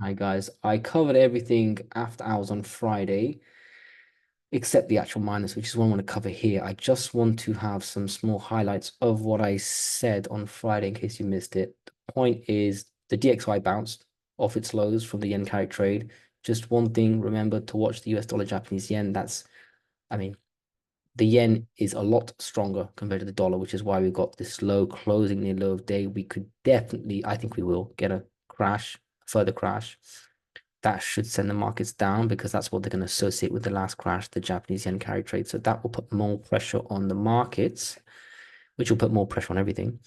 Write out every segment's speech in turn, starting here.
Hi guys, I covered everything after hours on Friday, except the actual miners, which is what I want to cover here. I just want to have some small highlights of what I said on Friday in case you missed it. The point is the DXY bounced off its lows from the yen carry trade. Just one thing, remember to watch the US dollar Japanese yen. I mean, the yen is a lot stronger compared to the dollar, which is why we got this low closing near low of day. We could definitely, I think we will get a crash, further crash that should send the markets down because that's what they're going to associate with the last crash, the Japanese yen carry trade. So that will put more pressure on the markets, which will put more pressure on everything.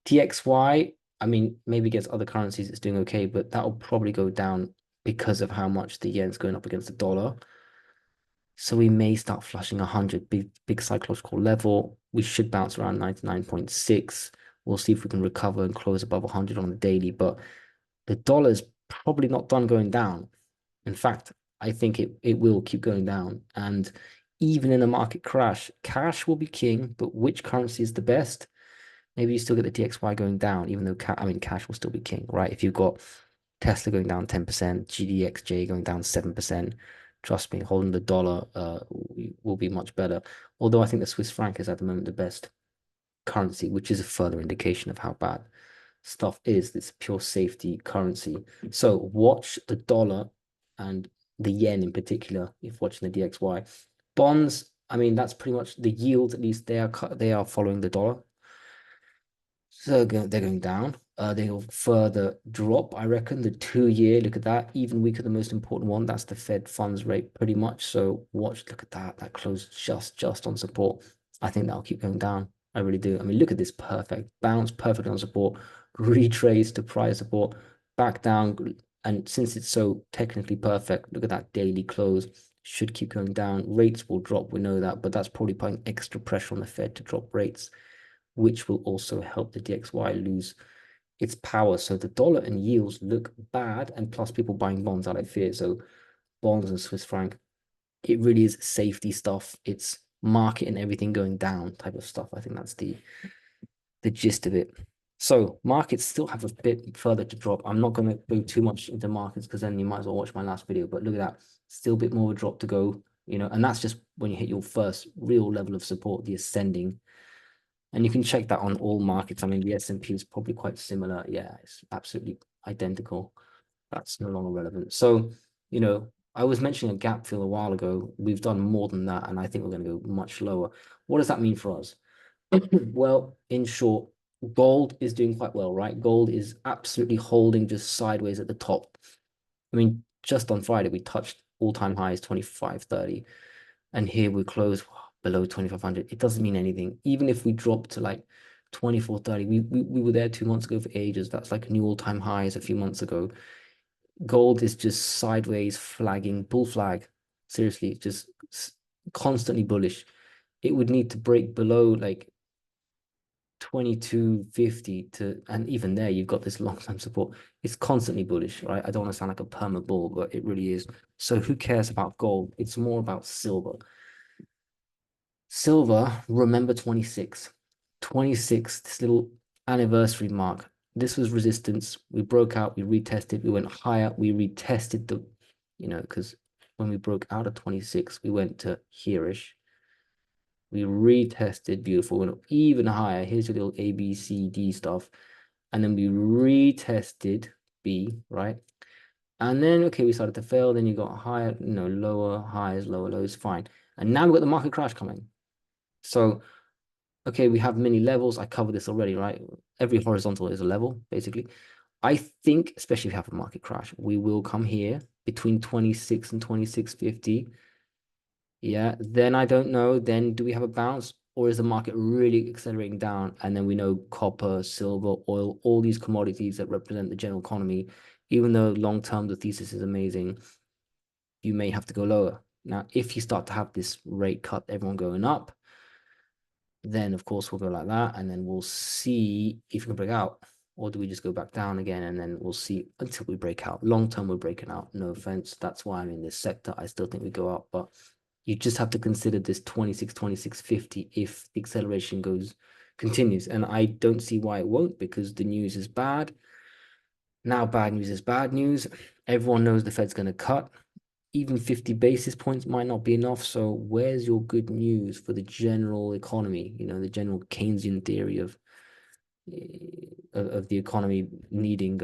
TXY, I mean, maybe against other currencies, it's doing okay, but that will probably go down because of how much the yen's going up against the dollar. So we may start flushing 100, big psychological level. We should bounce around 99.6. We'll see if we can recover and close above 100 on the daily, but the dollar's probably not done going down. In fact, I think it will keep going down. And even in a market crash, cash will be king, but which currency is the best? Maybe you still get the DXY going down, even though cash will still be king, right? If you've got Tesla going down 10%, GDXJ going down 7%, trust me, holding the dollar will be much better. Although I think the Swiss franc is at the moment the best currency, which is a further indication of how bad stuff is. It's pure safety currency. So watch the dollar and the yen in particular, if watching the DXY. Bonds, I mean, that's pretty much the yield, at least they are following the dollar. So they're going down. They'll further drop, I reckon. The 2 year, look at that, even weaker, the most important one. That's the Fed funds rate, pretty much. So watch, look at that. That closed just on support. I think that'll keep going down. I really do. I mean, look at this perfect bounce, perfect on support, retrace to prior support, back down. And since it's so technically perfect, look at that daily close. Should keep going down. Rates will drop, we know that, but that's probably putting extra pressure on the Fed to drop rates, which will also help the DXY lose its power. So the dollar and yields look bad, and plus people buying bonds out of fear. So bonds and Swiss franc, it really is safety stuff. It's market and everything going down type of stuff. I think that's the gist of it. So markets still have a bit further to drop. I'm not going to go too much into markets because then you might as well watch my last video. But look at that, still a bit more of a drop to go. And that's just when you hit your first real level of support, the ascending. And you can check that on all markets. I mean, the S&P is probably quite similar. Yeah, it's absolutely identical. That's no longer relevant. So, I was mentioning a gap fill a while ago. We've done more than that, and I think we're going to go much lower. What does that mean for us? Well, in short, gold is doing quite well, right? Gold is absolutely holding just sideways at the top. I mean, just on Friday, we touched all-time highs, 25.30. And here we close below 2,500. It doesn't mean anything. Even if we drop to like 24.30, we were there 2 months ago for ages. That's like new all-time highs a few months ago. Gold is just sideways flagging, bull flag. Seriously, just constantly bullish. It would need to break below like 22.50 to, and even there, you've got this long-term support. It's constantly bullish, right? I don't want to sound like a perma bull, but it really is. So who cares about gold? It's more about silver. Silver, remember 26. 26, this little anniversary mark. This was resistance. We broke out, we retested, we went higher, we retested because when we broke out of 26, we went to here-ish. We retested, beautiful, went even higher. Here's your little A, B, C, D stuff. And then we retested B, right? And then, okay, we started to fail. Then you got higher, lower highs, lower lows, fine. And now we've got the market crash coming. So, okay, we have many levels. I covered this already, right? Every horizontal is a level, basically. I think, especially if we have a market crash, we will come here between 26 and 26.50. Yeah, then I don't know. Then do we have a bounce, or is the market really accelerating down? And then we know copper, silver, oil, all these commodities that represent the general economy, even though long term the thesis is amazing, you may have to go lower. Now, if you start to have this rate cut, everyone going up, then of course we'll go like that, and then we'll see if we can break out, or do we just go back down again, and then we'll see until we break out. Long term, we're breaking out. No offense. That's why I'm in this sector. I still think we go up, but you just have to consider this 26, 26.50 if the acceleration continues. And I don't see why it won't, because the news is bad. Now, bad news is bad news. Everyone knows the Fed's going to cut. Even 50 basis points might not be enough. So where's your good news for the general economy? You know, the general Keynesian theory of the economy needing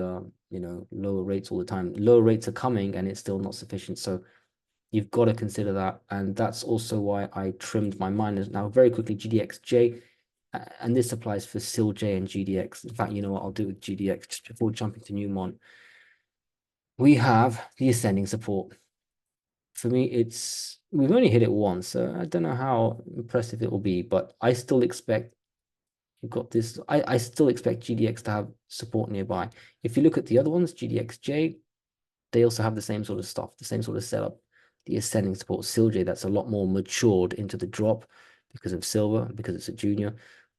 you know, lower rates all the time. Lower rates are coming and it's still not sufficient. So you've got to consider that. And that's also why I trimmed my miners. Now, very quickly, GDXJ, and this applies for SILJ and GDX. In fact, you know what, I'll do with GDX just before jumping to Newmont. We have the ascending support. For me, we've only hit it once, so I don't know how impressive it will be, but I still expect you've got this. I still expect GDX to have support nearby. If you look at the other ones, GDXJ, they also have the same sort of stuff, the same sort of setup. The ascending support, SILJ, that's a lot more matured into the drop because of silver, because it's a junior,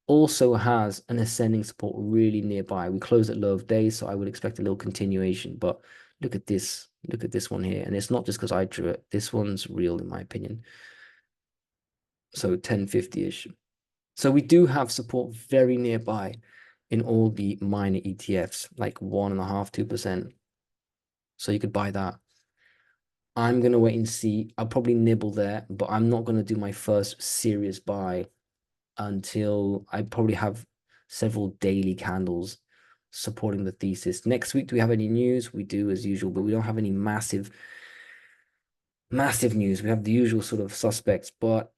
also has an ascending support really nearby. We closed at low of days, so I would expect a little continuation. But look at this one here, and it's not just because I drew it. This one's real in my opinion. So 1050-ish. So we do have support very nearby in all the minor ETFs, like 1.5%, 2%. So you could buy that. I'm gonna wait and see. I'll probably nibble there, but I'm not gonna do my first serious buy until I probably have several daily candles supporting the thesis. Next week, do we have any news? We do as usual, but we don't have any massive news. We have the usual sort of suspects, but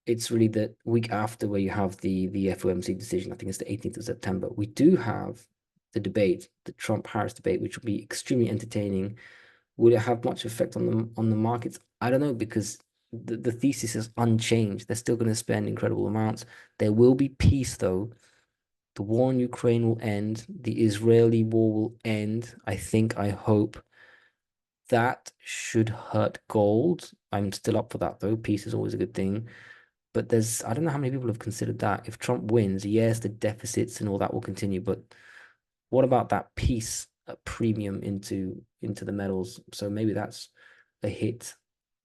it's really the week after where you have the FOMC decision. I think it's the 18th of September. We do have the debate, the Trump-Harris debate, which will be extremely entertaining. Will it have much effect on the markets? I don't know, because the thesis is unchanged. They're still going to spend incredible amounts. There will be peace, though. The war in Ukraine will end. The Israeli war will end. I think, I hope. That should hurt gold. I'm still up for that, though. Peace is always a good thing. But I don't know how many people have considered that. If Trump wins, yes, the deficits and all that will continue. But what about that peace premium into the metals? So maybe that's a hit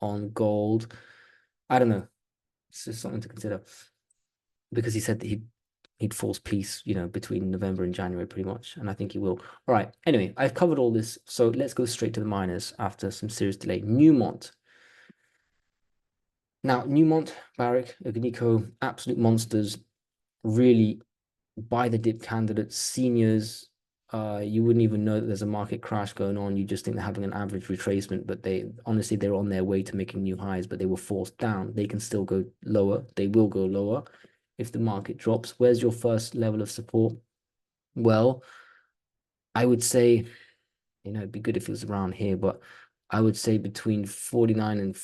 on gold. I don't know. It's just something to consider, because he said that he'd force peace, you know, between November and January pretty much, and I think he will. All right. Anyway, I've covered all this, so let's go straight to the miners after some serious delay. Newmont. Now, Newmont, Barrick, Agnico, absolute monsters, really buy the dip candidates, seniors. You wouldn't even know that there's a market crash going on. You just think they're having an average retracement, but they're on their way to making new highs, but they were forced down. They can still go lower. They will go lower if the market drops. Where's your first level of support? Well, I would say, you know, it'd be good if it was around here, but I would say between 49 and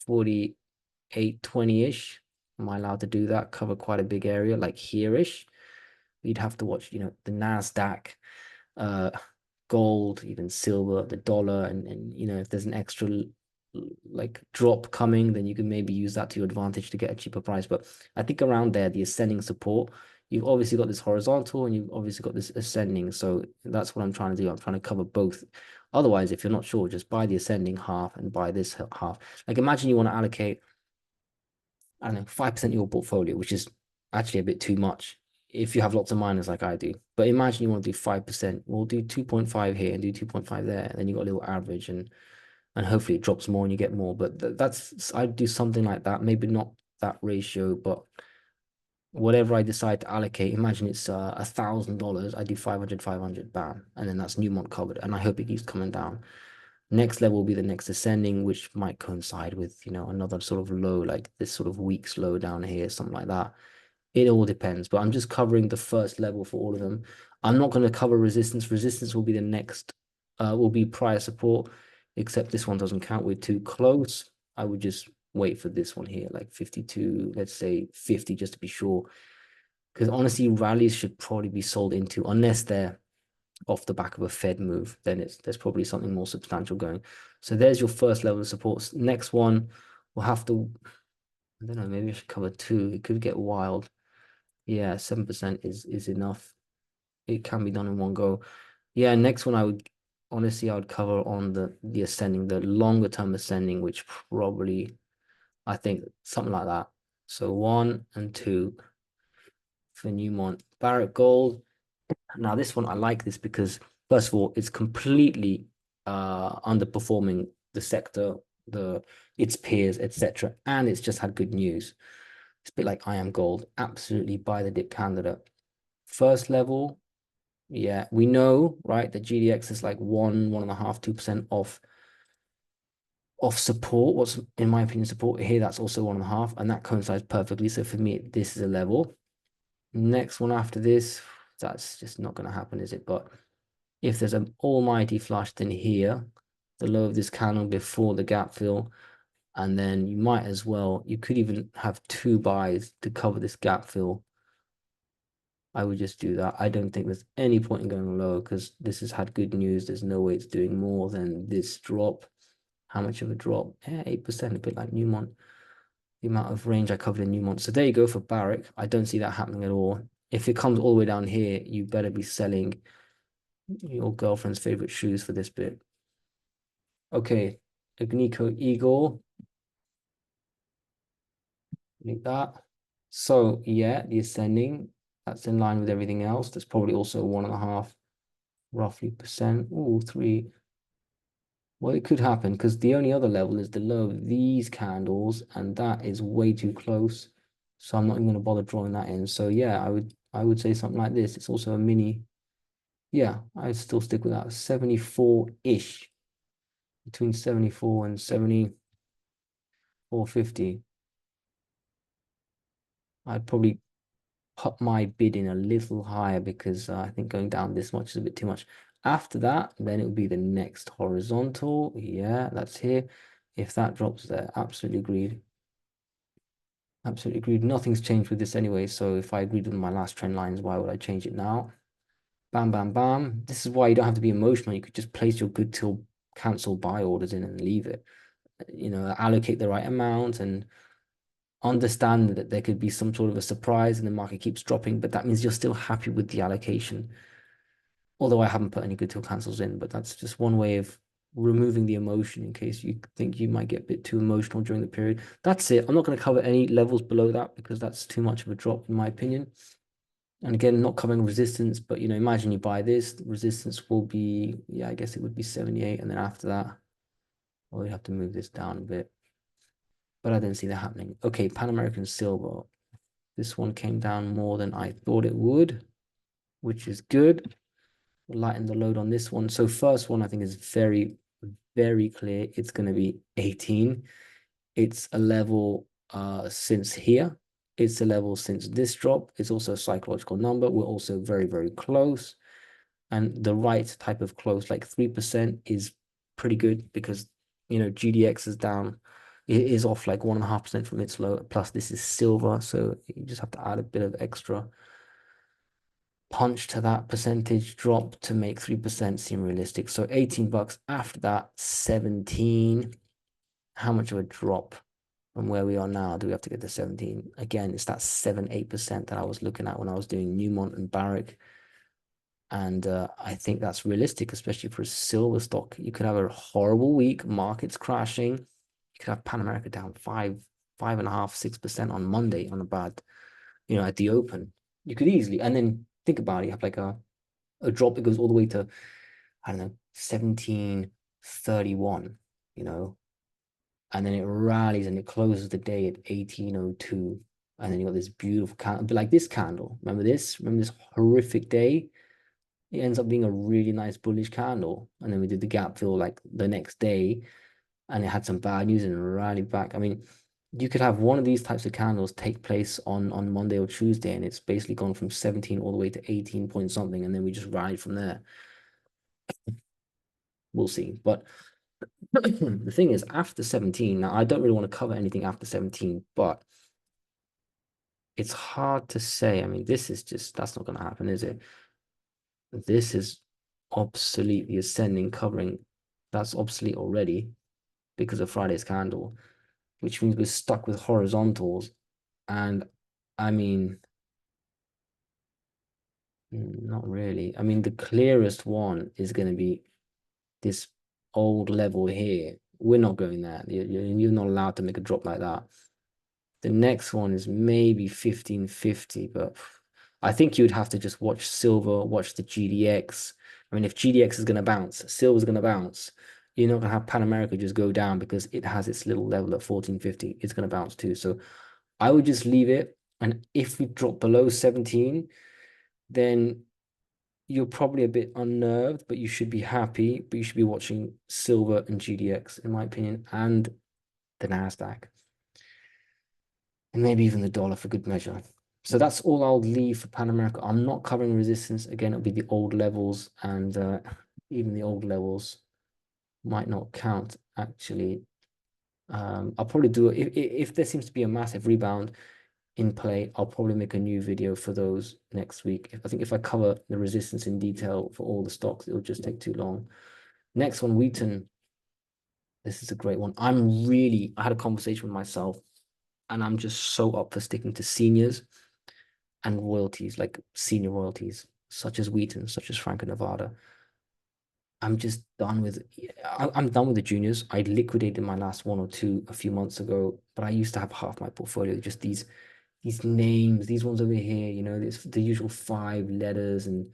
48.20-ish. Am I allowed to do that? Cover quite a big area, like here-ish. You'd have to watch, you know, the NASDAQ, uh, gold, even silver, the dollar, and you know, if there's an extra like drop coming, then you can maybe use that to your advantage to get a cheaper price. But I think around there, the ascending support, you've obviously got this horizontal and you've obviously got this ascending. So that's what I'm trying to do. I'm trying to cover both. Otherwise, if you're not sure, just buy the ascending half and buy this half. Like imagine you want to allocate, I don't know, 5% of your portfolio, which is actually a bit too much if you have lots of miners like I do. But imagine you want to do 5%. We'll do 2.5 here and do 2.5 there. And then you got a little average, and hopefully it drops more and you get more. But I'd do something like that. Maybe not that ratio, but whatever I decide to allocate, imagine it's $1,000. I do 500, 500, bam. And then that's Newmont covered. And I hope it keeps coming down. Next level will be the next ascending, which might coincide with, you know, another sort of low, like this sort of week's low down here, something like that. It all depends, but I'm just covering the first level for all of them. I'm not going to cover resistance. Resistance will be the next, will be prior support, except this one doesn't count. We're too close. I would just wait for this one here, like 52, let's say 50, just to be sure. Because honestly, rallies should probably be sold into, unless they're off the back of a Fed move, then there's probably something more substantial going. So there's your first level of support. Next one, we'll have to, I don't know, maybe I should cover two. It could get wild. Yeah, 7% is enough. It can be done in one go. Yeah, next one I would cover on the ascending, the longer term ascending, which probably I think something like that. So 1 and 2 for Newmont. Barrick Gold. Now this one I like this because First of all, it's completely underperforming the sector, its peers, etc. And it's just had good news. It's a bit like Gold, absolutely buy the dip candidate. First level, yeah, we know, right, that GDX is like 1.5%, 2% off support. What's in my opinion support here, that's also 1.5, and that coincides perfectly. So for me, this is a level. Next one after this, that's just not going to happen, is it? But if there's an almighty flush, then here, the low of this candle before the gap fill, and then you might as well, you could even have two buys to cover this gap fill. I would just do that. I don't think there's any point in going low because this has had good news. There's no way it's doing more than this drop. How much of a drop? Yeah, 8%, a bit like Newmont. The amount of range I covered in Newmont. So there you go for Barrick. I don't see that happening at all. If it comes all the way down here, you better be selling your girlfriend's favorite shoes for this bit. Okay, Agnico-Eagle, like that. So yeah, the ascending, that's in line with everything else. That's probably also 1.5 roughly percent. Oh, 3. Well, it could happen because the only other level is the low of these candles, and that is way too close. So I'm not even going to bother drawing that in. So yeah, I would say something like this. It's also a mini. Yeah, I'd still stick with that. 74-ish. Between 74 and 74.50. I'd probably put my bid in a little higher because I think going down this much is a bit too much. After that, then it would be the next horizontal. Yeah, that's here. If that drops there, absolutely agreed. Absolutely agreed. Nothing's changed with this anyway. So if I agreed with my last trend lines, why would I change it now? Bam, bam, bam. This is why you don't have to be emotional. You could just place your good till cancel buy orders in and leave it. You know, allocate the right amount and understand that there could be some sort of a surprise and the market keeps dropping, but that means you're still happy with the allocation. Although I haven't put any good till cancels in, but that's just one way of removing the emotion in case you think you might get a bit too emotional during the period. That's it. I'm not going to cover any levels below that because that's too much of a drop in my opinion. And again, not covering resistance, but you know, imagine you buy this, the resistance will be, yeah, I guess it would be 78. And then after that, well, we have to move this down a bit. But I don't see that happening. Okay, Pan American Silver. This one came down more than I thought it would, which is good. We'll lighten the load on this one. So first one, I think is very, very clear. It's going to be 18. It's a level since here. It's a level since this drop. It's also a psychological number. We're also very, very close. And the right type of close, like 3%, is pretty good because, you know, GDX is down. It is off like 1.5% from its low. Plus, this is silver. So you just have to add a bit of extra punch to that percentage drop to make 3% seem realistic. So 18 bucks after that, 17. How much of a drop from where we are now do we have to get to 17? Again, it's that 7-8% that I was looking at when I was doing Newmont and Barrick. And I think that's realistic, especially for a silver stock. You could have a horrible week, markets crashing. You could have Pan America down 5.5, 6% on Monday on a bad, you know, at the open. You could easily, and then think about it, you have like a drop that goes all the way to, I don't know, 17.31, you know, and then it rallies and it closes the day at 18.02. And then you got this beautiful candle, but like this candle. Remember this? Remember this horrific day? It ends up being a really nice bullish candle. And then we did the gap fill like the next day and it had some bad news and rallied back. I mean, you could have one of these types of candles take place on Monday or Tuesday, and it's basically gone from 17 all the way to 18 point something, and then we just ride from there. We'll see. But the thing is, after 17, now I don't really want to cover anything after 17, but it's hard to say. I mean, this is just, that's not going to happen, is it? This is obsolete, the ascending covering. That's obsolete already because of Friday's candle, which means we're stuck with horizontals. And I mean, not really. I mean, the clearest one is going to be this old level here. We're not going there. You're not allowed to make a drop like that. The next one is maybe 1550, but I think you'd have to just watch silver, watch the GDX, I mean, if GDX is going to bounce, silver's going to bounce. You're not going to have Pan America just go down because it has its little level at 1450. It's going to bounce too. So I would just leave it. And if we drop below 17, then you're probably a bit unnerved, but you should be happy. But you should be watching silver and GDX, in my opinion, and the NASDAQ, and maybe even the dollar for good measure. So that's all I'll leave for Pan America. I'm not covering resistance. Again, it'll be the old levels, and even the old levels might not count, actually. I'll probably do it if there seems to be a massive rebound in play. I'll probably make a new video for those next week. I think if I cover the resistance in detail for all the stocks, it'll just take too long. Next one, Wheaton. This is a great one. I had a conversation with myself, and I'm just so up for sticking to seniors and royalties, like senior royalties, such as Wheaton, such as Franco Nevada. I'm just done with I'm done with the juniors. I liquidated my last one or two a few months ago, but I used to have half my portfolio, just these names, these ones over here, you know, this the usual 5 letters and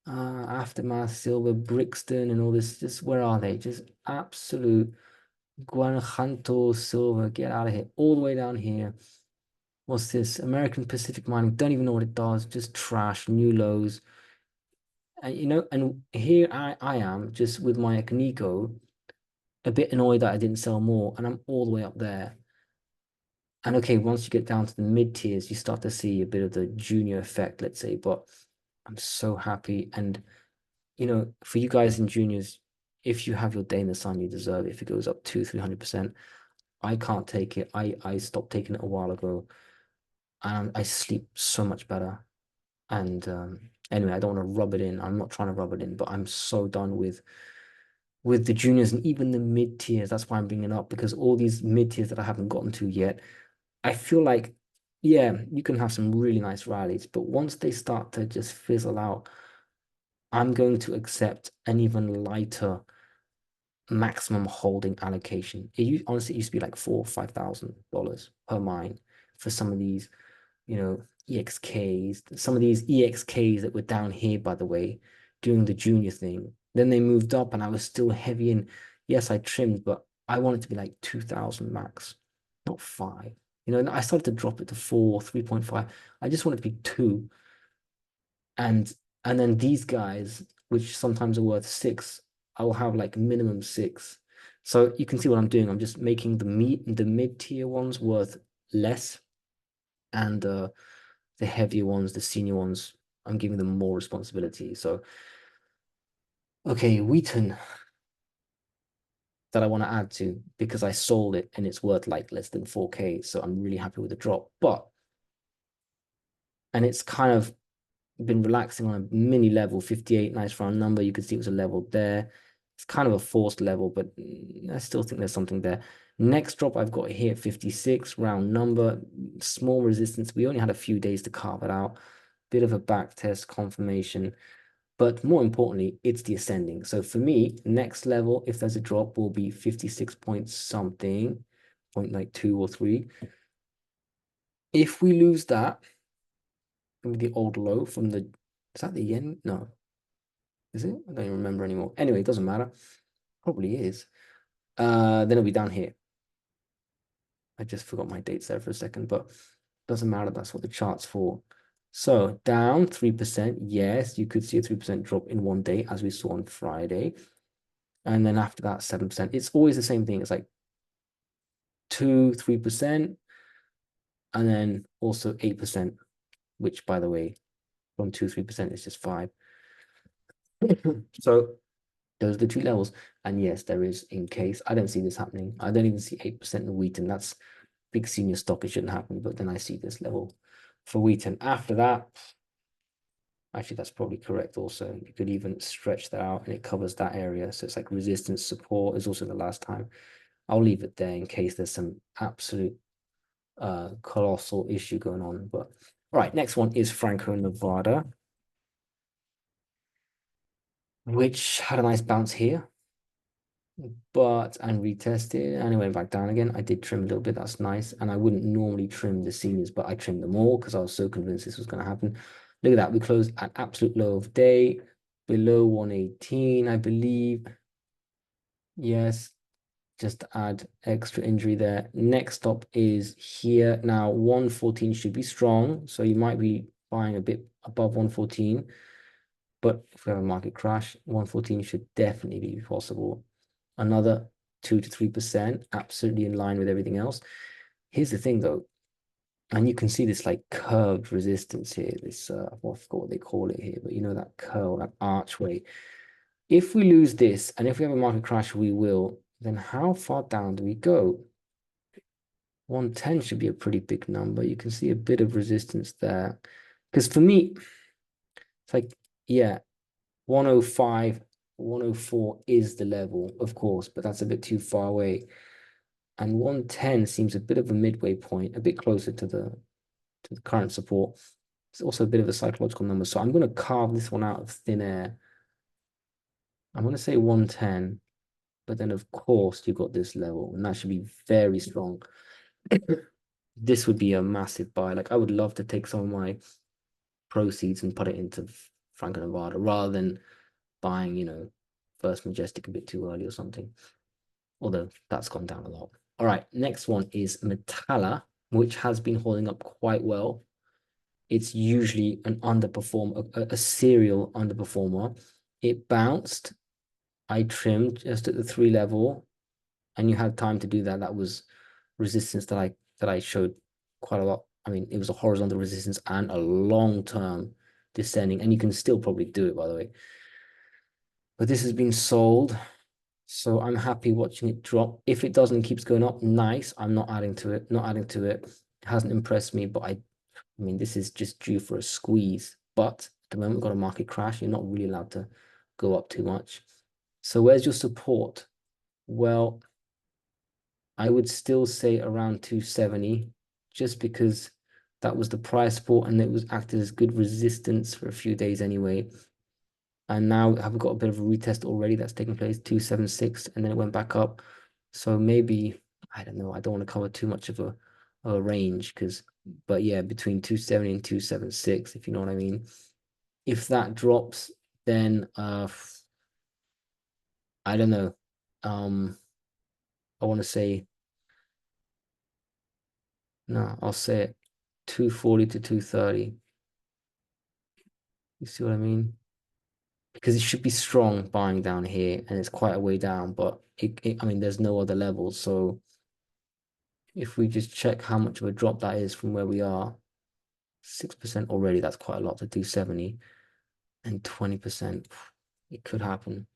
Aftermath, Silver, Brixton, and all this. Just where are they? Just absolute Guanajuato Silver. Get out of here. All the way down here. What's this? American Pacific Mining. Don't even know what it does. Just trash, new lows. And you know, and here I am just with my Agnico, a bit annoyed that I didn't sell more, and I'm all the way up there. And okay, once you get down to the mid tiers, you start to see a bit of the junior effect, let's say. But I'm so happy. And you know, for you guys in juniors, if you have your day in the sun, you deserve it. If it goes up 200-300%, I can't take it. I stopped taking it a while ago, and I sleep so much better. And anyway, I don't want to rub it in. I'm not trying to rub it in, but I'm so done with the juniors and even the mid tiers. That's why I'm bringing it up, because all these mid tiers that I haven't gotten to yet, I feel like, yeah, you can have some really nice rallies, but once they start to just fizzle out, I'm going to accept an even lighter maximum holding allocation. Honestly, it used to be like $4,000 or $5,000 per mine for some of these, you know, EXKs, some of these EXKs that were down here, by the way, doing the junior thing. Then they moved up and I was still heavy in. Yes, I trimmed, but I wanted to be like 2,000 max, not 5. You know, and I started to drop it to 4, 3.5. I just wanted to be 2. And then these guys, which sometimes are worth 6, I will have like minimum 6. So you can see what I'm doing. I'm just making the mid-tier ones worth less, and the heavier ones, the senior ones, I'm giving them more responsibility. So, okay, Wheaton that I want to add to, because I sold it and it's worth like less than 4K. So I'm really happy with the drop. And it's kind of been relaxing on a mini level, 58, nice round number. You could see it was a level there. It's kind of a forced level, but I still think there's something there. Next drop I've got here, 56, round number, small resistance. We only had a few days to carve it out. Bit of a back test confirmation. But more importantly, it's the ascending. So for me, next level, if there's a drop, will be 56 point something, point like 2 or 3. If we lose that, the old low from the, is that the yen? No. Is it? I don't even remember anymore. Anyway, it doesn't matter. Probably is. Then it'll be down here. I just forgot my dates there for a second, but doesn't matter. That's what the chart's for. So down 3%. Yes, you could see a 3% drop in one day, as we saw on Friday. And then after that, 7%. It's always the same thing. It's like 2-3%, and then also 8%, which, by the way, from 2-3% is just 5. So those are the two levels. And yes, there is, in case I don't see this happening. I don't even see 8% in Wheaton. That's big senior stock. It shouldn't happen. But then I see this level for Wheaton. After that, actually, that's probably correct also. You could even stretch that out and it covers that area. So it's like resistance, support is also the last time. I'll leave it there in case there's some absolute colossal issue going on. But all right, next one is Franco Nevada, which had a nice bounce here, and retested, and it went back down again. I did trim a little bit. That's nice. And I wouldn't normally trim the seniors, but I trimmed them all because I was so convinced this was going to happen. Look at that. We closed at absolute low of day. below 118, I believe. Yes, just add extra injury there. Next stop is here. Now, 114 should be strong, so you might be buying a bit above 114. But if we have a market crash, 114 should definitely be possible. Another 2 to 3%, absolutely in line with everything else. Here's the thing though, and you can see this like curved resistance here, this I forgot what they call it here, but you know that curl, that archway. If we lose this, and if we have a market crash, we will, then how far down do we go? 110 should be a pretty big number. You can see a bit of resistance there. Because for me, it's like, yeah, 105, 104 is the level, of course, but that's a bit too far away. And 110 seems a bit of a midway point, a bit closer to the current support. It's also a bit of a psychological number. So I'm going to carve this one out of thin air. I'm going to say 110, but then of course you've got this level, and that should be very strong. This would be a massive buy. Like I would love to take some of my proceeds and put it into Franco Nevada rather than buying, First Majestic a bit too early or something. Although that's gone down a lot. All right, next one is Metalla, which has been holding up quite well. It's usually an underperformer, a serial underperformer. It bounced. I trimmed just at the 3 level, and you had time to do that. That was resistance that I showed quite a lot. I mean, it was a horizontal resistance and a long-term descending, and you can still probably do it, by the way. But this has been sold, so I'm happy watching it drop. If it doesn't, keeps going up, nice. I'm not adding to it, not adding to it. It hasn't impressed me, but I mean, this is just due for a squeeze. But at the moment, we've got a market crash. You're not really allowed to go up too much. So where's your support? Well, I would still say around 270, just because that was the price support and it was acted as good resistance for a few days anyway. And now have got a bit of a retest already that's taken place, 276, and then it went back up. So maybe, I don't know, I don't want to cover too much of a range but yeah, between 270 and 276, if you know what I mean. If that drops, then I don't know. I want to say, no, I'll say it 240 to 230. You see what I mean? Because it should be strong buying down here, and it's quite a way down, but I mean, there's no other levels. So if we just check how much of a drop that is from where we are, 6% already, that's quite a lot to 270, and 20%, it could happen.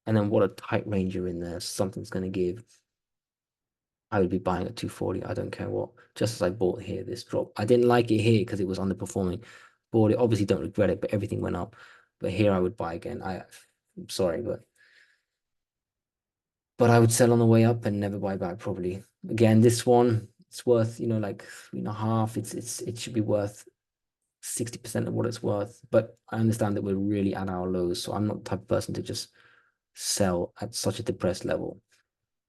And then what a tight range you're in there. Something's going to give. I would be buying at 240. I don't care what. Just as I bought here, this drop. I didn't like it here because it was underperforming. Bought it. Obviously, don't regret it, but everything went up. But here I would buy again. I'm sorry, but I would sell on the way up and never buy back probably. Again, this one, it's worth, like 3.5. It should be worth 60% of what it's worth. But I understand that we're really at our lows, so I'm not the type of person to just sell at such a depressed level.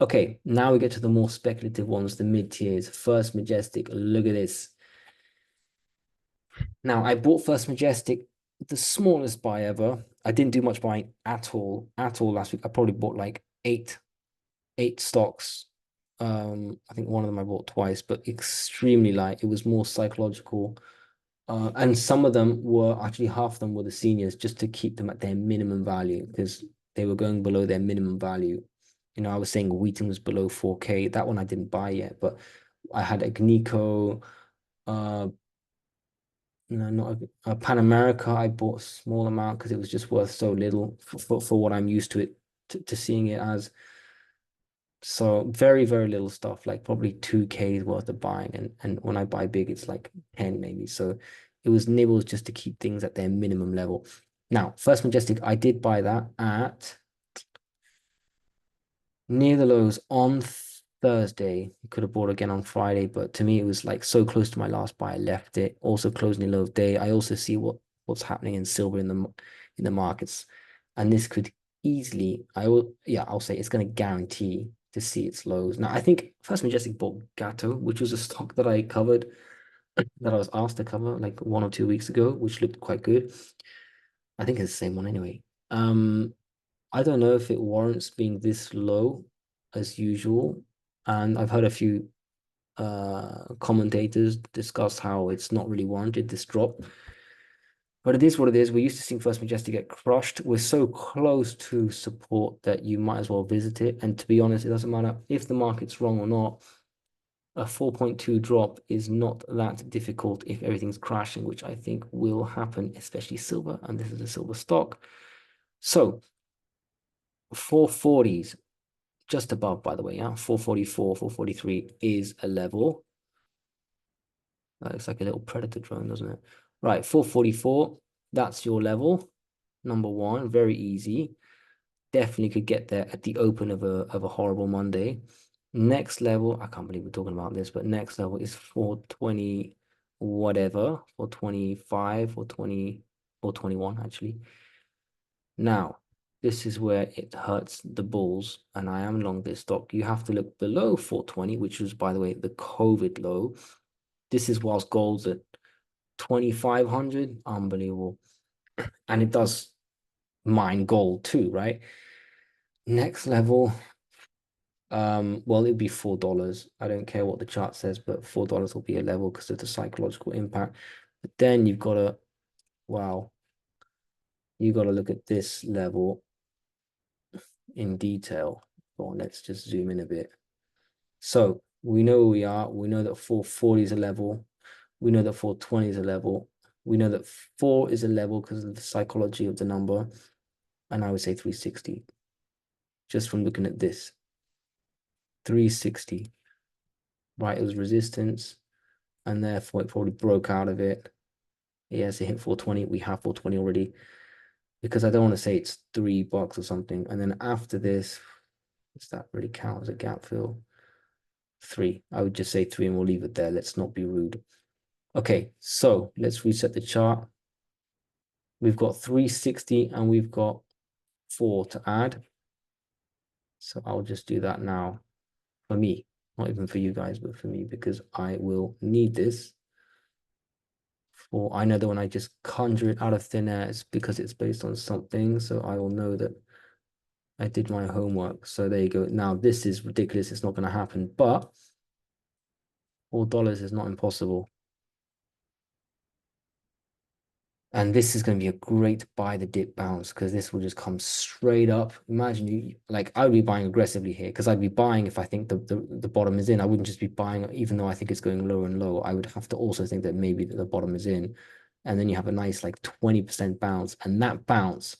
Okay, now we get to the more speculative ones, the mid tiers. First Majestic, look at this. Now I bought First Majestic, the smallest buy ever. I didn't do much buying at all last week. I probably bought like eight stocks. I think one of them I bought twice, but extremely light. It was more psychological. And some of them were actually, half of them were the seniors, just to keep them at their minimum value because they were going below their minimum value. I was saying Wheaton was below 4K. That one I didn't buy yet, but I had Agnico, no, not Pan America. I bought a small amount because it was just worth so little for what I'm used to it to seeing it as. So very, very little stuff, like probably 2K worth of buying. And when I buy big, it's like 10 maybe. So it was nibbles just to keep things at their minimum level. Now, First Majestic, I did buy that at near the lows on Thursday. You could have bought again on Friday, but to me, it was like so close to my last buy, I left it. Also closing the low of day. I also see what's happening in silver in the markets. And this could easily, I'll say it's going to guarantee to see its lows. Now, I think First Majestic bought Gato, which was a stock that I covered, that I was asked to cover like 1 or 2 weeks ago, which looked quite good. I think it's the same one anyway. I don't know if it warrants being this low as usual. And I've heard a few commentators discuss how it's not really warranted, this drop. But it is what it is. We're used to seeing First Majestic get crushed. We're so close to support that you might as well visit it. And to be honest, it doesn't matter if the market's wrong or not. A 4.2 drop is not that difficult if everything's crashing, which I think will happen, especially silver. And this is a silver stock. So 440s, just above, by the way, yeah, 444, 443 is a level. That looks like a little predator drone, doesn't it? Right, 444, that's your level. Number one, very easy. Definitely could get there at the open of a horrible Monday. Next level, I can't believe we're talking about this, but next level is 420 whatever, 425 or 20 or 21 actually. Now, this is where it hurts the bulls, and I am long this stock. You have to look below 420, which was, by the way, the COVID low. This is whilst gold's at 2,500, unbelievable. And it does mine gold too, right? Next level, well, it'd be $4. I don't care what the chart says, but $4 will be a level because of the psychological impact. But then you've got to, wow, you got to look at this level in detail. Well, let's just zoom in a bit. So we know where we are. We know that 440 is a level. We know that 420 is a level. We know that 4 is a level because of the psychology of the number. And I would say 360, just from looking at this. 360, right? It was resistance, and therefore it probably broke out of it. Yes, it hit 420. We have 420 already, because I don't want to say it's $3 or something. And then after this, does that really count as a gap fill? 3. I would just say 3 and we'll leave it there. Let's not be rude. Okay, so let's reset the chart. We've got 360 and we've got 4 to add. So I'll just do that now for me, not even for you guys, but for me, because I will need this. For I know that when I just conjure it out of thin air, it's because it's based on something. So I will know that I did my homework. So there you go. Now this is ridiculous. It's not going to happen, but $4 is not impossible. And this is going to be a great buy the dip bounce because this will just come straight up. Imagine you, like, I would be buying aggressively here because I'd be buying if I think the bottom is in. I wouldn't just be buying, even though I think it's going lower and lower. I would have to also think that maybe the bottom is in. And then you have a nice like 20% bounce. And that bounce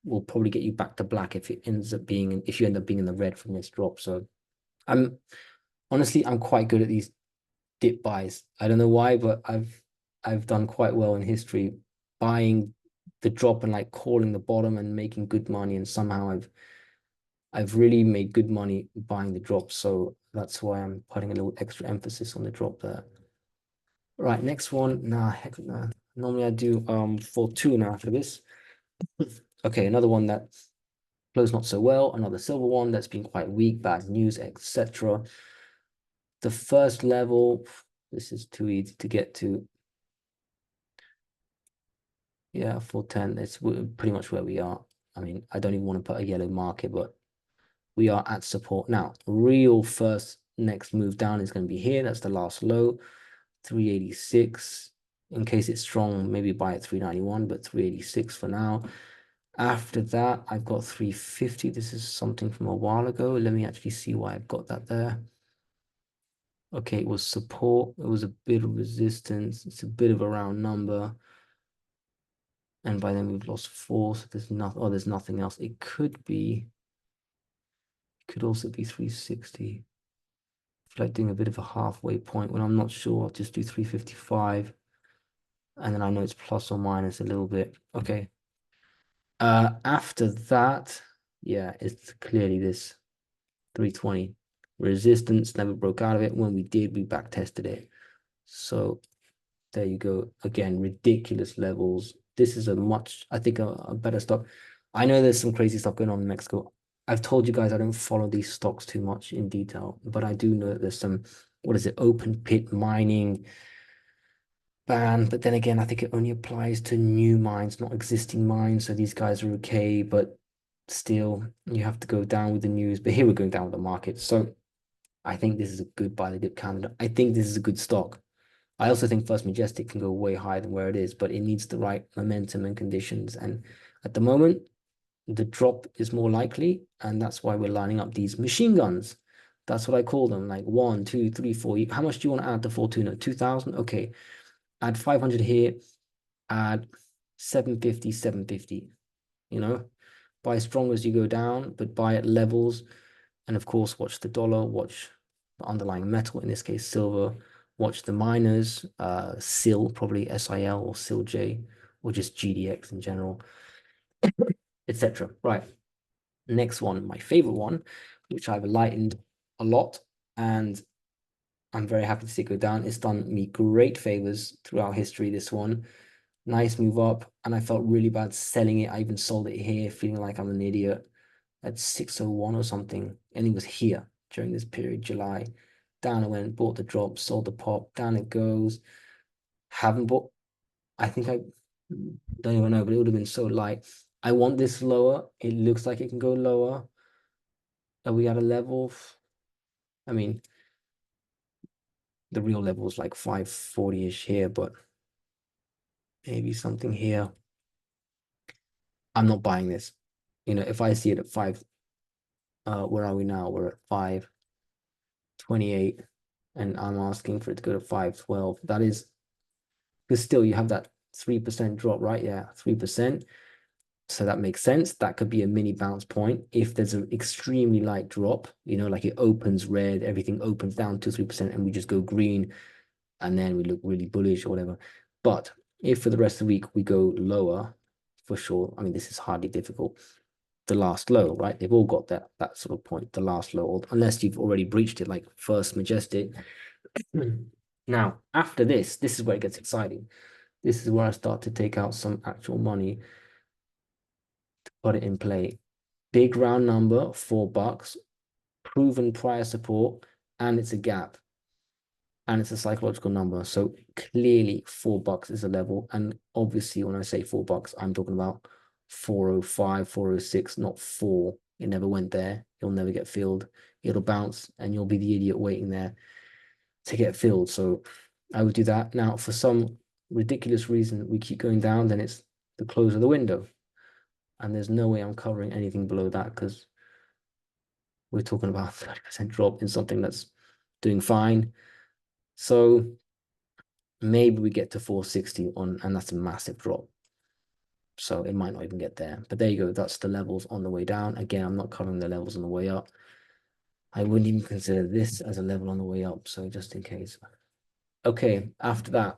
will probably get you back to black if it ends up being, if you end up being in the red from this drop. So I'm honestly, I'm quite good at these dip buys. I don't know why, but I've done quite well in history buying the drop and like calling the bottom and making good money. And somehow I've really made good money buying the drop. So that's why I'm putting a little extra emphasis on the drop there. Right, next one. Nah, heck nah. Normally I do Fortuna after this. Okay, another one that closed not so well. Another silver one that's been quite weak, bad news, etc. The first level, this is too easy to get to. Yeah, 410, it's pretty much where we are. I mean, I don't even want to put a yellow marker, but we are at support. Now, real first next move down is going to be here. That's the last low, 386. In case it's strong, maybe buy at 391, but 386 for now. After that, I've got 350. This is something from a while ago. Let me actually see why I've got that there. Okay, it was support. It was a bit of resistance. It's a bit of a round number. And by then we've lost 4, so there's nothing. Oh, there's nothing else. It could also be 360. Reflecting a bit of a halfway point. When I'm not sure, I'll just do 355. And then I know it's plus or minus a little bit. Okay. After that, yeah, it's clearly this 320. Resistance never broke out of it. When we did, we back tested it. So there you go. Again, ridiculous levels. This is I think a better stock. I know there's some crazy stuff going on in Mexico. I've told you guys I don't follow these stocks too much in detail, but I do know that there's some, what is it, open pit mining, ban, but then again, I think it only applies to new mines, not existing mines. So these guys are okay, but still, you have to go down with the news. But here we're going down with the market. So I think this is a good buy the dip candidate. I think this is a good stock. I also think First Majestic can go way higher than where it is, but it needs the right momentum and conditions. And at the moment, the drop is more likely, and that's why we're lining up these machine guns. That's what I call them, like 1, 2, 3, 4. How much do you want to add to Fortuna? 2,000? Okay. Add 500 here, add 750, 750. You know, buy strong as you go down, but buy at levels. And of course, watch the dollar, watch the underlying metal, in this case, silver, watch the miners, SIL, probably SIL or SILJ, or just GDX in general, etc. Right. Next one, my favorite one, which I've lightened a lot, and I'm very happy to see it go down. It's done me great favors throughout history, this one. Nice move up, and I felt really bad selling it. I even sold it here, feeling like I'm an idiot at 601 or something, and it was here during this period, July. Down it went, bought the drop, sold the pop, down it goes. Haven't bought, I think I don't even know, but it would have been so light. I want this lower. It looks like it can go lower. Are we at a level? I mean, the real level is like 540-ish here, but maybe something here. I'm not buying this. You know, if I see it at where are we now? We're at 528, and I'm asking for it to go to 512. That is, because still you have that 3% drop, right? Yeah, 3%. So that makes sense. That could be a mini bounce point. If there's an extremely light drop, you know, like it opens red, everything opens down to 3%, and we just go green, and then we look really bullish or whatever. But if for the rest of the week we go lower, for sure, I mean, this is hardly difficult. The last low, right? They've all got that sort of point, the last low, unless you've already breached it, like First Majestic. Now, after this is where it gets exciting. This is where I start to take out some actual money, put it in play. Big round number, $4, proven prior support, and it's a gap. And it's a psychological number. So clearly $4 is a level. And obviously, when I say $4, I'm talking about 405, 406, not 4. It never went there. You'll never get filled. It'll bounce, and you'll be the idiot waiting there to get filled. So I would do that. Now, for some ridiculous reason, we keep going down, then it's the close of the window. And there's no way I'm covering anything below that, because we're talking about 30% drop in something that's doing fine. So maybe we get to 460 on, and that's a massive drop. So it might not even get there. But there you go. That's the levels on the way down. Again, I'm not covering the levels on the way up. I wouldn't even consider this as a level on the way up. So just in case. Okay, after that,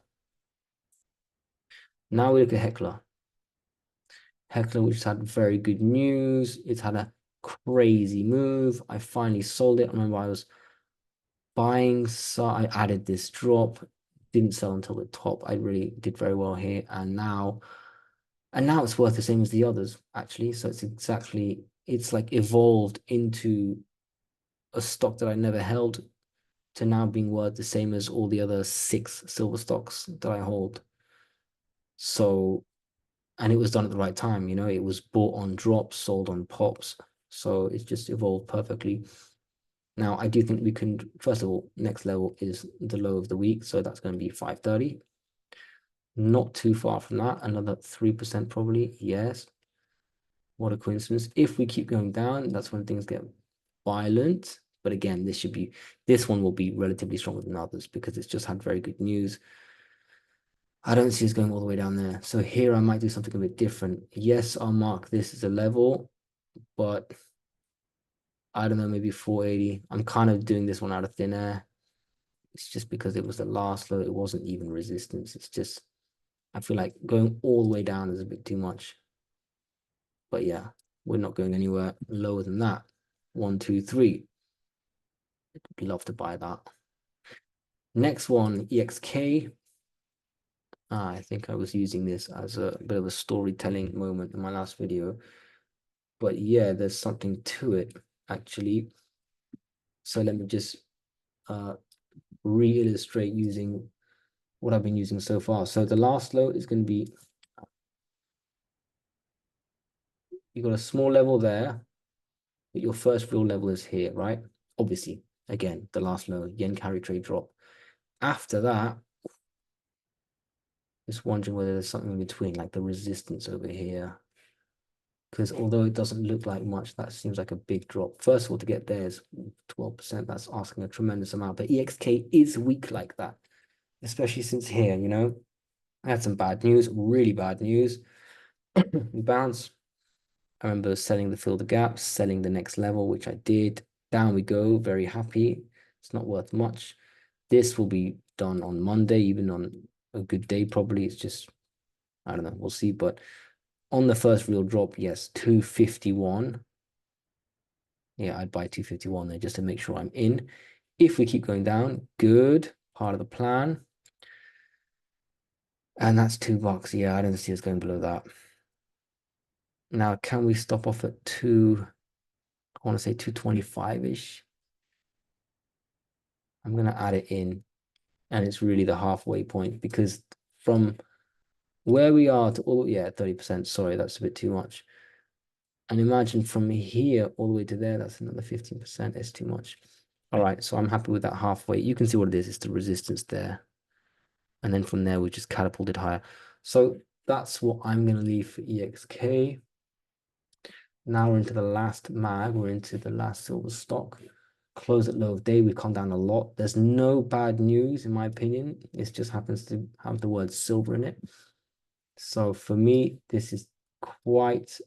now we look at Hecla. Hecla, which had very good news. It's had a crazy move. I finally sold it. I remember I was buying, so I added this drop. Didn't sell until the top. I really did very well here. And now it's worth the same as the others, actually. So it's like evolved into a stock that I never held to now being worth the same as all the other 6 silver stocks that I hold. So, and it was done at the right time, you know, it was bought on drops, sold on pops. So it's just evolved perfectly. Now, I do think we can, first of all, next level is the low of the week. So that's going to be 530. Not too far from that, another 3% probably. Yes. What a coincidence. If we keep going down, that's when things get violent. But again, this one will be relatively stronger than others because it's just had very good news. I don't see us going all the way down there. So here I might do something a bit different. Yes, I'll mark this as a level, but I don't know, maybe 480. I'm kind of doing this one out of thin air. It's just because it was the last low. It wasn't even resistance. It's just, I feel like going all the way down is a bit too much. But yeah, we're not going anywhere lower than that. 1, 2, 3. I'd love to buy that. Next one, EXK. I think I was using this as a bit of a storytelling moment in my last video. But yeah, there's something to it, actually. So let me just re-illustrate using what I've been using so far. So the last low is going to be, you got a small level there, but your first real level is here, right? Obviously, again, the last low, yen carry trade drop. After that, just wondering whether there's something in between, like the resistance over here. Because although it doesn't look like much, that seems like a big drop. First of all, to get there is 12%. That's asking a tremendous amount. But EXK is weak like that, especially since here, you know, I had some bad news, really bad news. We bounce. I remember selling the fill the gaps, selling the next level, which I did. Down we go, very happy. It's not worth much. This will be done on Monday, even on a good day, probably. It's just, I don't know, we'll see. But on the first real drop, yes, 251. Yeah, I'd buy 251 there just to make sure I'm in. If we keep going down, good, part of the plan. And that's $2. Yeah, I don't see us going below that. Now, can we stop off at I want to say 225-ish. I'm going to add it in. And it's really the halfway point because from where we are to all, yeah, 30%. Sorry, that's a bit too much. And imagine from here all the way to there, that's another 15%. It's too much. All right, so I'm happy with that halfway. You can see what it is. It's the resistance there. And then from there, we just catapulted higher. So that's what I'm going to leave for EXK. Now we're into the last mag. We're into the last silver stock. Close at low of day. We've come down a lot. There's no bad news, in my opinion. It just happens to have the word silver in it. So for me, this is quite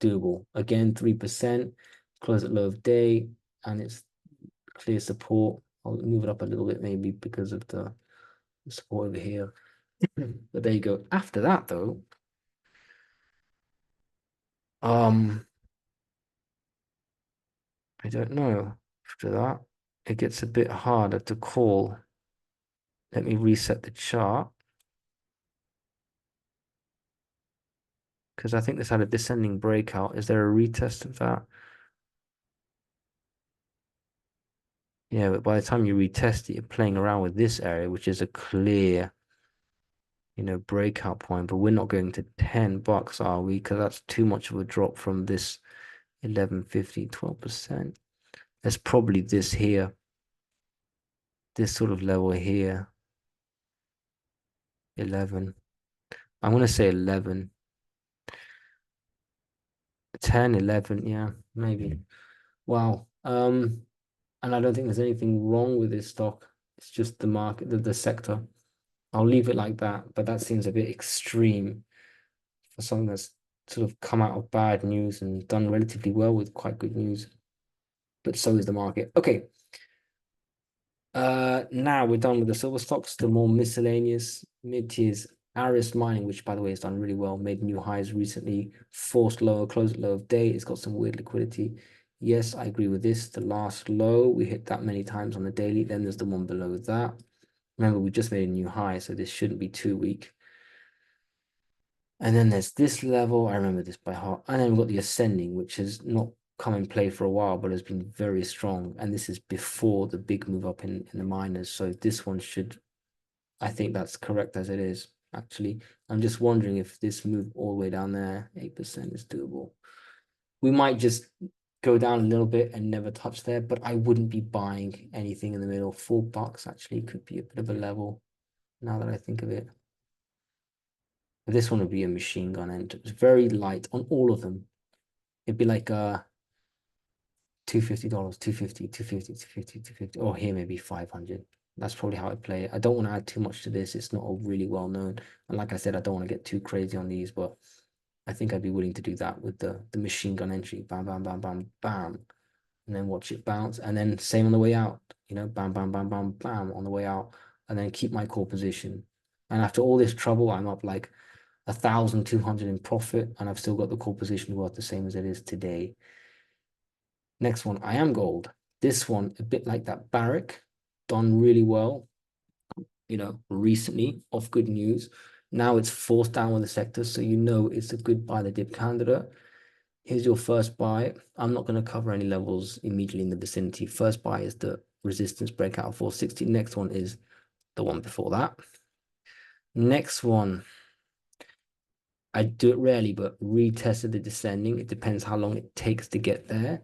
doable. Again, 3%. Close at low of day. And it's clear support. I'll move it up a little bit maybe because of the support over here. But there you go. After that, though, I don't know. After that, it gets a bit harder to call. Let me reset the chart. Because I think this had a descending breakout. Is there a retest of that? Yeah, but by the time you retest it, you're playing around with this area, which is a clear, you know, breakout point. But we're not going to $10, are we? Because that's too much of a drop from this 1150, 12%. There's probably this here, this sort of level here, 11. I'm going to say 11. 10, 11, yeah, maybe. Wow. And I don't think there's anything wrong with this stock. It's just the market, the sector. I'll leave it like that, but that seems a bit extreme for something that's sort of come out of bad news and done relatively well with quite good news. But so is the market. Okay. Now we're done with the silver stocks, the more miscellaneous mid-tiers. Aris Mining, which by the way has done really well, made new highs recently, forced lower, closed at low of day. It's got some weird liquidity. Yes, I agree with this. The last low, we hit that many times on the daily. Then there's the one below that. Remember, we just made a new high, so this shouldn't be too weak. And then there's this level. I remember this by heart. And then we've got the ascending, which has not come in play for a while, but has been very strong. And this is before the big move up in the miners. So this one should, I think that's correct as it is, actually. I'm just wondering if this move all the way down there, 8% is doable. We might just go down a little bit and never touch there, but I wouldn't be buying anything in the middle. $4 actually could be a bit of a level now that I think of it. But this one would be a machine gun and it's very light on all of them. It'd be like $250, 250, 250, 250, 250, or here maybe 500. That's probably how I play it. I don't want to add too much to this. It's not really well known. And like I said, I don't want to get too crazy on these, but I think I'd be willing to do that with the machine gun entry. Bam, bam, bam, bam, bam. And then watch it bounce. And then same on the way out. You know, bam, bam, bam, bam, bam on the way out. And then keep my core position. And after all this trouble, I'm up like 1,200 in profit. And I've still got the core position worth the same as it is today. Next one, Gold. This one, a bit like that Barrick, done really well, you know, recently off good news. Now it's forced down with the sector, so you know it's a good buy the dip candidate. Here's your first buy. I'm not going to cover any levels immediately in the vicinity. First buy is the resistance breakout of 460. Next one is the one before that. Next one, I do it rarely, but retested the descending. It depends how long it takes to get there.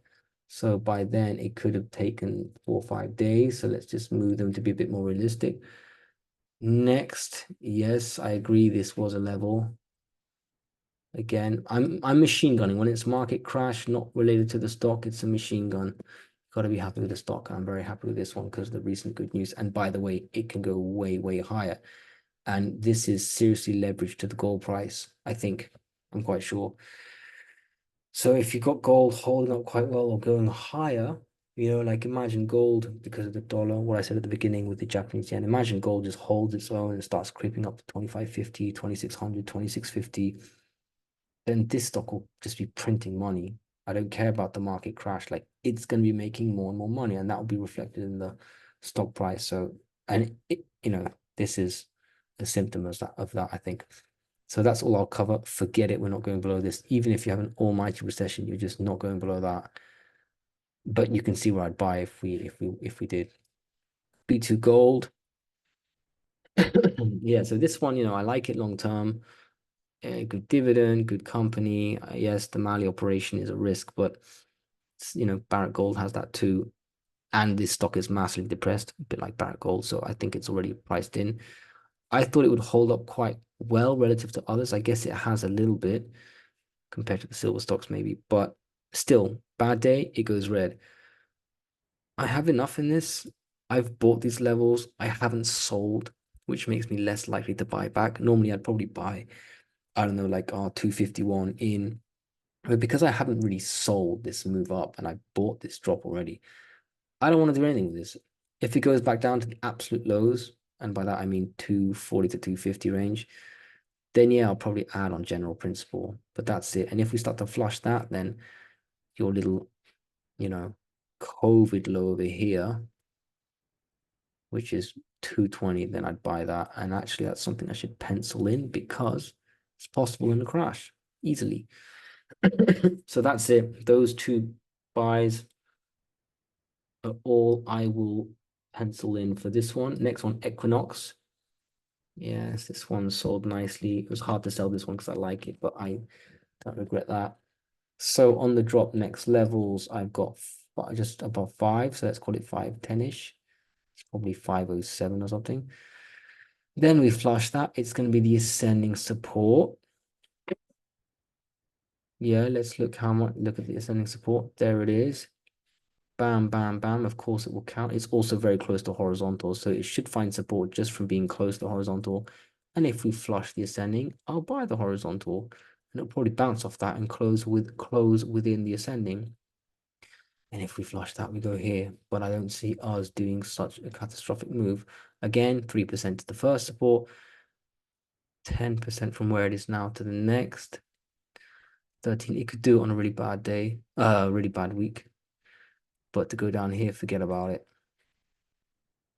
So by then it could have taken 4 or 5 days. So let's just move them to be a bit more realistic. Next, yes, I agree. This was a level. Again, I'm machine gunning. When it's market crash, not related to the stock, it's a machine gun. Got to be happy with the stock. I'm very happy with this one because of the recent good news. And by the way, it can go way, way higher. And this is seriously leveraged to the gold price, I think. I'm quite sure. So if you got gold holding up quite well or going higher, like imagine gold because of the dollar, what I said at the beginning with the Japanese yen, imagine gold just holds its own and starts creeping up to 2550, 2600, 2650. Then this stock will just be printing money. I don't care about the market crash. Like it's going to be making more and more money, and that will be reflected in the stock price. So, and this is a symptom of that, I think. So that's all I'll cover. Forget it. We're not going below this. Even if you have an almighty recession, you're just not going below that. But you can see where I'd buy if we did. B2 gold. Yeah, so this one, I like it long term. Good dividend, good company. Yes, the Mali operation is a risk, but Barrick Gold has that too. And this stock is massively depressed, a bit like Barrick Gold. So I think it's already priced in. I thought it would hold up quite well relative to others. I guess it has a little bit compared to the silver stocks, maybe, but still, bad day, it goes red. I have enough in this. I've bought these levels. I haven't sold, which makes me less likely to buy back. Normally, I'd probably buy, I don't know, like 251 in. But because I haven't really sold this move up and I bought this drop already, I don't want to do anything with this. If it goes back down to the absolute lows, and by that I mean 240 to 250 range, then yeah, I'll probably add on general principle. But that's it. And if we start to flush that, then your little, COVID low over here, which is 220, then I'd buy that. And actually, that's something I should pencil in because it's possible in a crash easily. So that's it. Those two buys are all I will pencil in for this one. Next one, Equinox. Yes, this one sold nicely. It was hard to sell this one because I like it, but I don't regret that. So on the drop next levels, I've got just above 5. So let's call it 510-ish. It's probably 507 or something. Then we flush that. It's going to be the ascending support. Yeah, let's look at the ascending support. There it is. Bam, bam, bam. Of course, it will count. It's also very close to horizontal, so it should find support just from being close to horizontal. And if we flush the ascending, I'll buy the horizontal, and it'll probably bounce off that and close within the ascending. And if we flush that, we go here. But I don't see us doing such a catastrophic move. Again, 3% to the first support, 10% from where it is now to the next. 13. It could do it on a really bad day, really bad week. But to go down here, forget about it.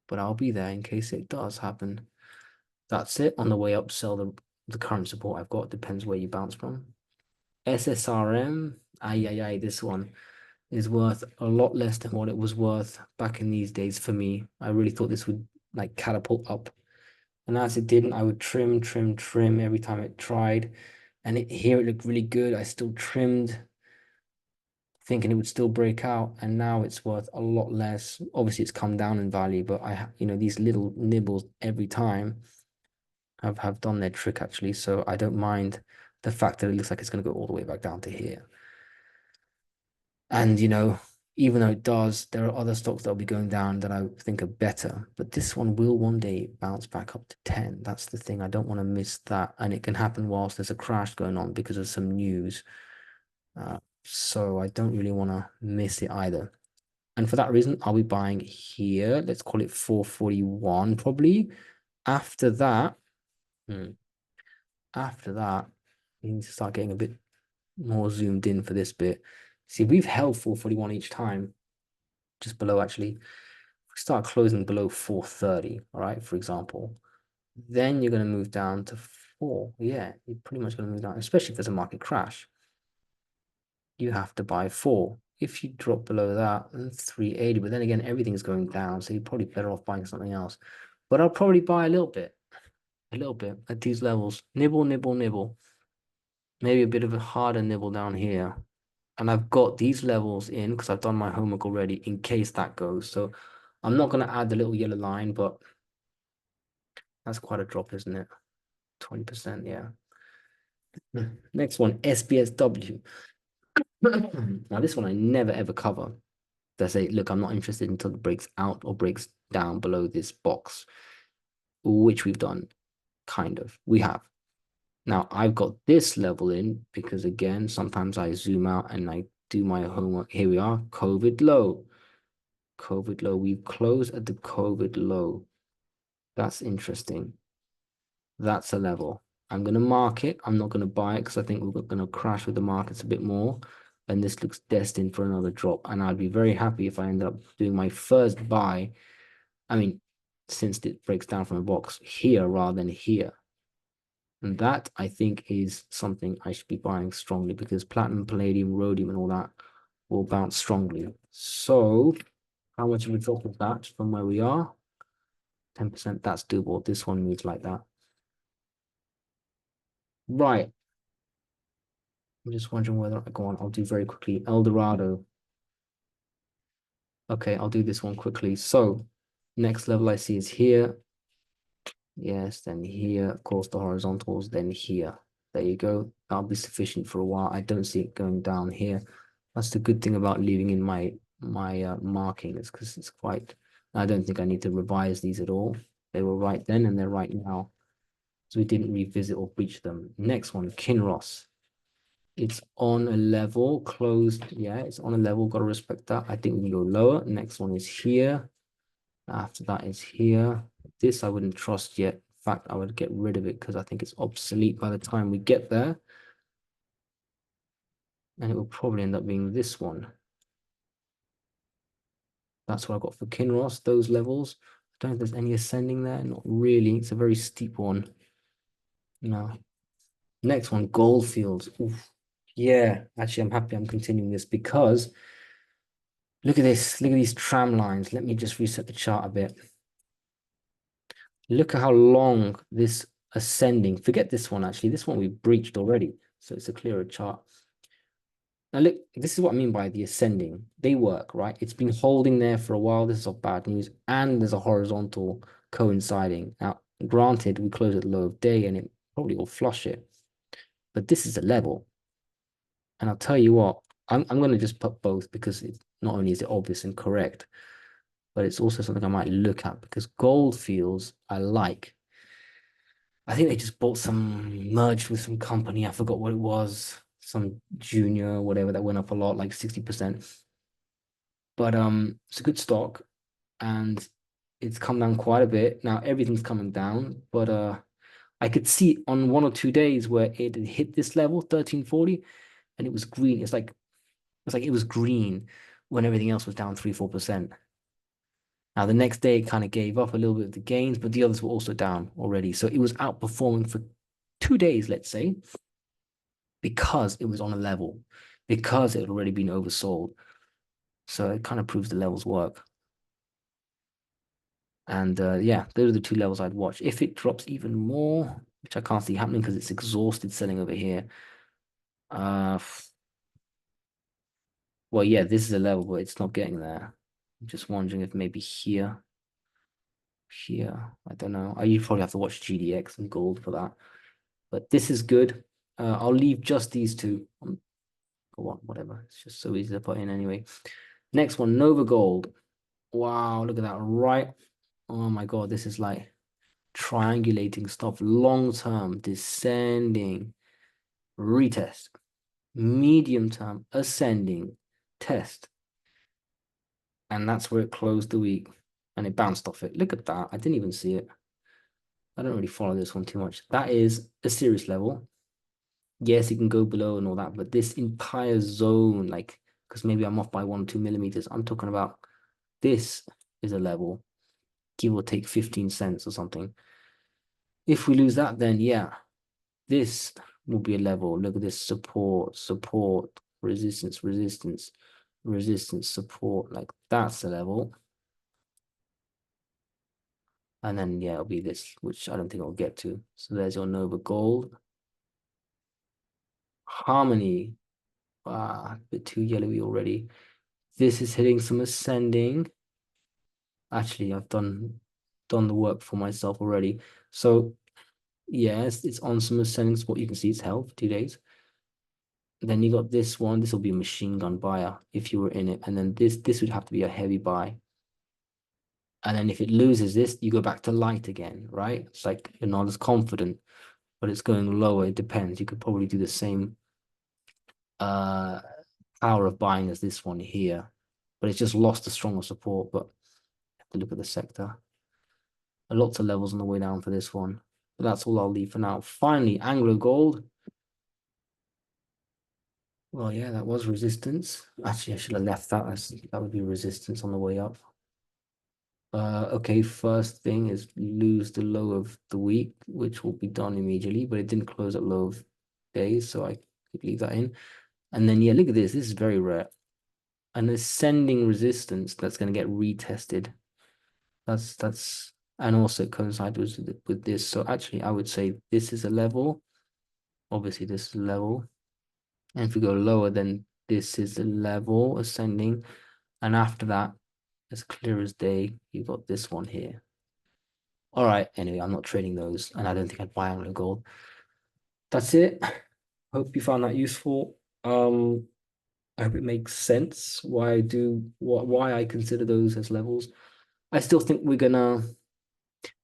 But I'll be there in case it does happen. That's it. On the way up, sell the current support I've got. Depends where you bounce from. SSRM, this one is worth a lot less than what it was worth back in these days for me. I really thought this would like catapult up. And as it didn't, I would trim every time it tried. And here it looked really good. I still trimmed, thinking it would still break out, and now it's worth a lot less. Obviously, it's come down in value, but these little nibbles every time have done their trick actually. So I don't mind the fact that it looks like it's going to go all the way back down to here. And even though it does, there are other stocks that will be going down that I think are better. But this one will one day bounce back up to 10. That's the thing. I don't want to miss that. And it can happen whilst there's a crash going on because of some news. So I don't really want to miss it either. And for that reason, I'll be buying here. Let's call it 441 probably. After that, we need to start getting a bit more zoomed in for this bit. See, we've held 441 each time, just below actually. If we start closing below 430, all right, for example, then you're going to move down to 4. Yeah, you're pretty much going to move down, especially if there's a market crash. You have to buy 4. If you drop below that, then 380. But then again, everything's going down, so you're probably better off buying something else. But I'll probably buy a little bit at these levels. Nibble, nibble, nibble. Maybe a bit of a harder nibble down here. And I've got these levels in because I've done my homework already in case that goes. So I'm not going to add the little yellow line, but that's quite a drop, isn't it? 20%, yeah. Next one, SBSW. Now, this one I never ever cover. They say, look, I'm not interested until it breaks out or breaks down below this box, which we've done, kind of. We have. Now, I've got this level in because, again, sometimes I zoom out and I do my homework. Here we are, COVID low. COVID low. We've closed at the COVID low. That's interesting. That's a level. I'm going to mark it. I'm not going to buy it because I think we're going to crash with the markets a bit more. And this looks destined for another drop. And I'd be very happy if I end up doing my first buy. I mean, since it breaks down from a box here rather than here. And that, I think, is something I should be buying strongly because platinum, palladium, rhodium, and all that will bounce strongly. So how much of a drop is that from where we are? 10%, that's doable. This one moves like that. Right. I'm just wondering whether I go on. I'll do very quickly. Eldorado. Okay, I'll do this one quickly. So next level I see is here. Yes, then here, of course, the horizontals, then here. There you go. That'll be sufficient for a while. I don't see it going down here. That's the good thing about leaving in my markings because it's quite. I don't think I need to revise these at all. They were right then and they're right now. So we didn't revisit or breach them. Next one, Kinross. It's on a level, closed. Yeah, it's on a level. Got to respect that. I think we can go lower. Next one is here. After that is here. This I wouldn't trust yet. In fact, I would get rid of it because I think it's obsolete by the time we get there. And it will probably end up being this one. That's what I've got for Kinross, those levels. I don't know if there's any ascending there. Not really. It's a very steep one. No. Next one, Goldfields. Oof. Yeah, actually, I'm happy I'm continuing this because look at this. Look at these tram lines. Let me just reset the chart a bit. Look at how long this ascending. Forget this one, actually. This one we breached already. So it's a clearer chart. Now, look, this is what I mean by the ascending. They work, right? It's been holding there for a while. This is all bad news. And there's a horizontal coinciding. Now, granted, we close at the low of day and it probably will flush it. But this is a level. And I'll tell you what, I'm going to just put both because it's not only is it obvious and correct, but it's also something I might look at because Goldfields I like. I think they just bought some, merged with some company. I forgot what it was, some junior, whatever, that went up a lot, like 60%. But it's a good stock and it's come down quite a bit. Now everything's coming down, but I could see on 1 or 2 days where it hit this level, 1340, and it was green. It's like it was green when everything else was down 3-4%. Now, the next day, it kind of gave up a little bit of the gains, but the others were also down already. So it was outperforming for 2 days, let's say, because it was on a level, because it had already been oversold. So it kind of proves the levels work. And yeah, those are the two levels I'd watch. If it drops even more, which I can't see happening because it's exhausted selling over here. Well, yeah, this is a level, but it's not getting there. I'm just wondering if maybe here. I don't know. You probably have to watch GDX and gold for that. But this is good. I'll leave just these two. Whatever. It's just so easy to put in anyway. Next one, Novagold. Wow, look at that. Right. Oh my God, this is like triangulating stuff. Long term, descending, retest. Medium term, ascending, test. And that's where it closed the week. And it bounced off it. Look at that. I didn't even see it. I don't really follow this one too much. That is a serious level. Yes, it can go below and all that, but this entire zone, like, because maybe I'm off by 1 or 2 millimeters, I'm talking about this is a level, give or take 15 cents or something. If we lose that, then yeah, this will be a level. Look at this support, support, resistance, resistance, resistance, support. Like that's a level. And then, yeah, it'll be this, which I don't think I'll get to. So there's your Novagold. Harmony. Ah, a bit too yellowy already. This is hitting some ascending. Actually, I've done the work for myself already. So yes, it's on some ascending spot. You can see it's held for 2 days. Then you got this one. This will be a machine gun buyer if you were in it. And then this would have to be a heavy buy. And then if it loses this, you go back to light again, right? It's like you're not as confident, but it's going lower. It depends. You could probably do the same uh power of buying as this one here, but it's just lost a stronger support. But you have to look at the sector. Lots of levels on the way down for this one. But that's all I'll leave for now. Finally, Anglogold. Well, yeah, that was resistance. Actually, I should have left that as that would be resistance on the way up. Okay, first thing is lose the low of the week, which will be done immediately, but it didn't close at low of days, so I could leave that in. And then, yeah, look at this. This is very rare. An ascending resistance that's going to get retested. That's and also coincide with this. So actually, I would say this is a level. Obviously, this is a level. And if we go lower, then this is the level ascending. And after that, as clear as day, you got this one here. All right. Anyway, I'm not trading those, and I don't think I'd buy Anglogold. That's it. Hope you found that useful. I hope it makes sense why I do why I consider those as levels. I still think we're gonna,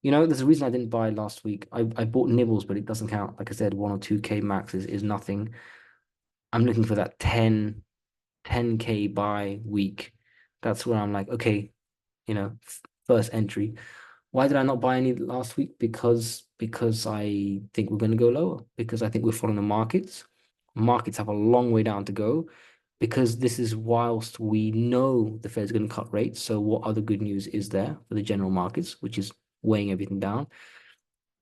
there's a reason I didn't buy last week. I bought nibbles, but it doesn't count. Like I said, 1 or 2K max is nothing. I'm looking for that 10K buy week. That's where I'm like, okay, first entry. Why did I not buy any last week? Because I think we're going to go lower. Because I think we're following the markets. Markets have a long way down to go. Because this is whilst we know the Fed's going to cut rates. So what other good news is there for the general markets, which is weighing everything down?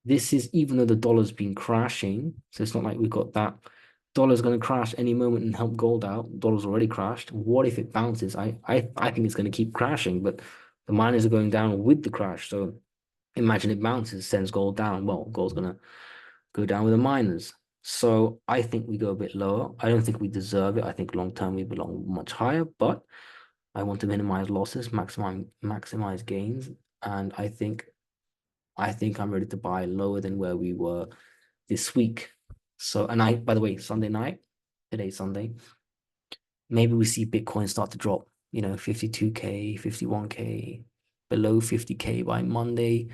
This is even though the dollar's been crashing. So it's not like we've got that dollar's going to crash any moment and help gold out. Dollar's already crashed. What if it bounces? I think it's going to keep crashing, but the miners are going down with the crash. So imagine it bounces, sends gold down. Well, gold's going to go down with the miners. So I think we go a bit lower. I don't think we deserve it. I think long term we belong much higher, but I want to minimize losses, maximize gains, and I think I'm ready to buy lower than where we were this week. So, and by the way, Sunday night, today's Sunday, maybe we see Bitcoin start to drop, 52K, 51K, below 50K by Monday.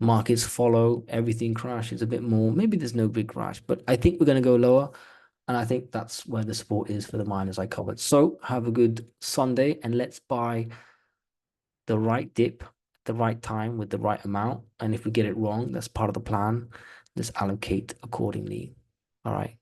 Markets follow, everything crashes a bit more. Maybe there's no big crash, but I think we're going to go lower. And I think that's where the support is for the miners I covered. So have a good Sunday and let's buy the right dip, the right time with the right amount. And if we get it wrong, that's part of the plan. Just allocate accordingly. All right.